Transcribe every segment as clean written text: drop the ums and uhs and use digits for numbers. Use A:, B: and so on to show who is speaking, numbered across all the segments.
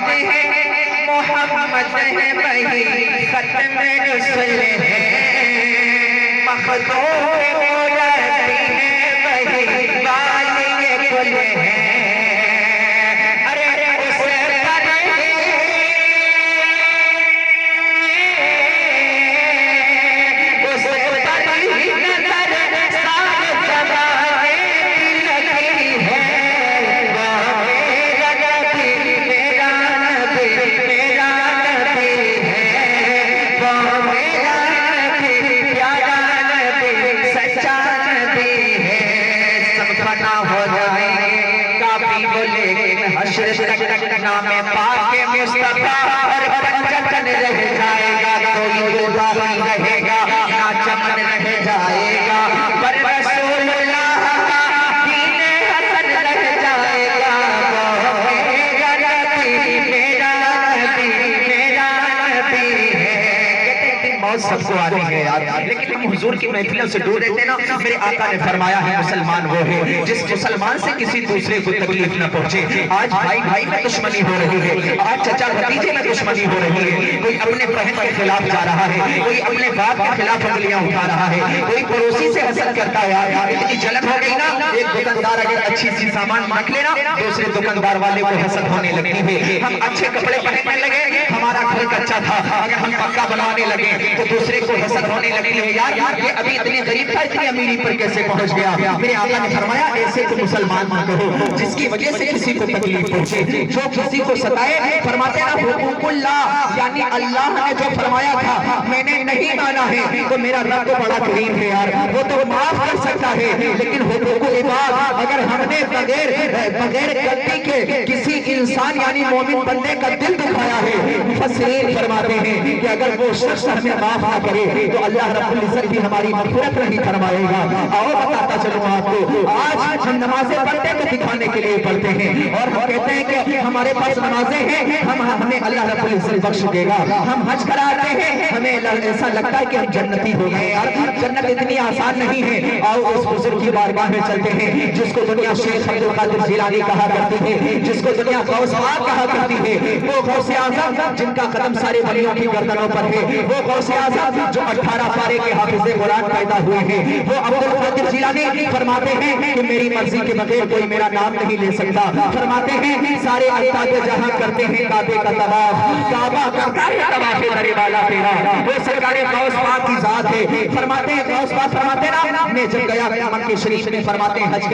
A: ہے محمد ہے بھائی ختم رسول ہے مخدوم مربی ہے بھائی والی کل ہے نام پاک مصطفیٰ اور پنجتن رہ جائے گا کوئی جدا رہے گا نہ چمن رہ جائے گا پر رسول اللہ کا دین حسن رہ جائے گا وہ میرا نبی میرا نبی میرا نبی ہے موت سب کو آنی ہے یار لیکن ہم حضور کی محفلوں سے دور رہتے نا میرے آقا نے فرمایا ہے مسلمان وہ ہے جس مسلمان سے کسی دوسرے کو تکلیف نہ پہنچے آج بھائی بھائی میں دشمنی ہو رہی ہے آج چچا بھتیجے میں دشمنی ہو رہی ہے کوئی اپنے بہن کے خلاف جا رہا ہے کوئی اپنے باپ کے خلاف انگلیاں اٹھا رہا ہے کوئی پڑوسی سے حسد کرتا ہے اتنی جلن ہو گئی نا ایک دکاندار اگر اچھی سی سامان رکھ لینا دوسرے دکاندار والے کو حسد ہونے لگتی ہے ہم اچھے کپڑے پہننے لگے ہمارا گھر کچا تھا اگر ہم پکا بنانے لگے تو دوسرے کو حسد ہونے لگی ہے یار یہ ابھی اتنی غریب تھا اتنی امیری پر کیسے پہنچ گیا میرے آقا نے فرمایا ایسے تو مسلمان نہ کہو جس کی وجہ سے کسی کو تکلیف پہنچے جو کسی کو ستائے فرماتے ہیں حقوق اللہ یعنی اللہ نے جو فرمایا تھا میں نے نہیں مانا ہے تو میرا رب تو بڑا کریم ہے یار وہ تو معاف کر سکتا ہے لیکن حقوق عباد اگر ہم نے بغیر غلطی کے کسی انسان یعنی مومن بندے کا دل دکھایا ہے مفسرین فرماتے ہیں کہ اگر وہ شخص ہمیں معاف نہ کرے تو اللہ رب العزت بھی ہماری مغفرت نہیں فرمائے گا آؤ بتاتا چلوں آپ کو آج ہم نمازیں پڑھتے تو دکھانے کے لیے پڑھتے ہیں اور ہم کہتے ہیں کہ ہمارے پاس نمازیں ہیں ہمیں اللہ رب العزت بخش دے گا ہم حج کراتے ہیں ہمیں ایسا لگتا ہے کہ ہم جنتی ہو گئے یار جنت اتنی آسان نہیں ہے آؤ اس بزرگ کی بارگاہ میں چلتے ہیں جس کو دنیا شیخ عبد القادر جیلانی کہا کرتی ہے جس کو دنیا غوث پاک کہا کرتی ہے وہ غوث اعظم جن کا قدم سارے ولیوں کی گردنوں پر ہے وہ غوث اعظم جو 18 پارے کے حافظ قرآن پیدا ہوئے ہیں وہ عبد القادر جیلانی فرماتے ہیں کہ میری مرضی کے بغیر کوئی میرا نام نہیں لے سکتا فرماتے ہیں سارے افتاد جہاں کرتے ہیں کعبے کا طواف کعبہ کرتا ہے طواف در والا تیرا وہ سرکار غوث پاک کی ذات ہے فرماتے ہیں غوث پاک فرماتے نا میں جب گیا مکہ شریف میں فرماتے ہیں حج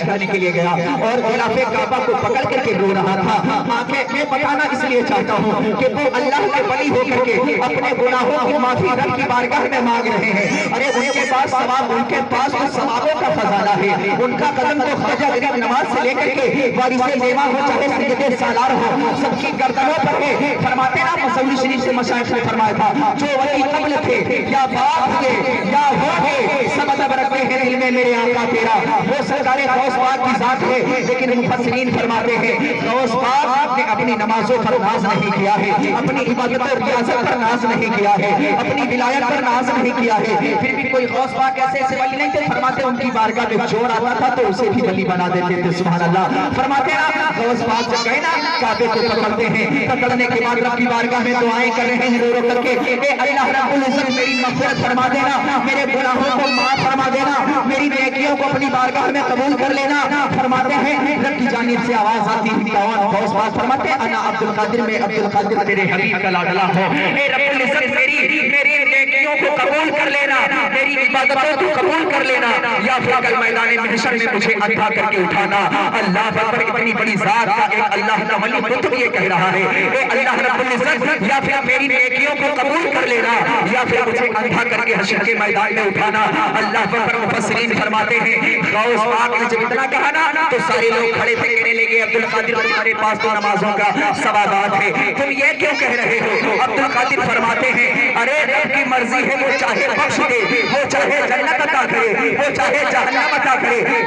A: کرنے کے لیے گیا اور غلاف کعبہ کو پکڑ کر کے رو رہا تھا آنکھیں میں بتانا اس لیے چاہتا ہوں کہ وہ اللہ کے ولی ہو کر کے اپنے گناہوں کی معافی رب کی بارگاہ میں مانگ رہے ہیں ارے ان کے پاس ثواب ان کے پاس تو ثوابوں کا خزانہ ہے ان کا قدم تو خواجہ غریب نواز سے لے کر کے وارث میواں ہو چاہے سیدے سالار ہو سب کی گردنوں پر ہے فرماتے نا مصوری شریف سے مشائخ نے فرمایا تھا جو ولی قبل تھے یا بعد ہوئے یا ہو گئے سب ادب رکھتے ہیں دل میں میرے آقا تیرا وہ سرکار غوث پاک کی ذات ہے لیکن مفسرین فرماتے ہیں غوث پاک نے اپنی نمازوں پر ناز نہیں کیا ہے اپنی عبادت اور ریاضت پر ناز نہیں کیا ہے اپنی ولایت پر ناز نہیں کیا ہے پھر بھی کوئی غوث پاک ایسے ایسے ولی نہیں تھے فرماتے ان کی بارگاہ میں چور آتا تھا تو اسے بھی ولی بنا دیتے تھے سبحان اللہ فرماتے نا غوث پاک جب گئے نا کعبے کو پکڑتے ہیں پکڑنے کے بعد رب کی بارگاہ میں دعائیں کر رہے ہیں رو رو کر کے اے اللہ رب العزت میری مغفرت فرما دینا میرے گناہوں کو معاف فرما دینا میری نیکیوں کو اپنی بارگاہ میں قبول کر لینا فرماتے ہیں رب کی جانب سے آواز آتی ہے کون غوث پاک فرماتے ہیں انا عبد القادر میں عبد القادر تیرے حبیب کا لاڈلا ہوں اے رب العزت میری نیکیوں کو قبول کر لینا میری عبادتوں کو قبول کر لینا یا پھر کل میدان محشر میں مجھے اٹھا کر کے اٹھانا اللہ پر اتنی بڑی ذات کا ایک اللہ کا ولی خود یہ کہہ رہا ہے اے اللہ رب العزت یا پھر میری نیکیوں کو قبول کر لینا یا پھر مجھے اٹھا کر کے حشر کے میدان میں اٹھانا اللہ پر مفسرین فرماتے ہیں غوث پاک نے جب اتنا کہا نا تو سارے لوگ کھڑے تھے کہنے لگے عبد القادر تمہارے پاس تو نمازوں کا ثوابات ہے تم یہ کیوں کہہ رہے ہو عبد القادر فرماتے ہیں ارے رب کی مرضی ہے وہ چاہے بخش دے وہ چاہے جنت عطا کرے وہ چاہے جہنم عطا کرے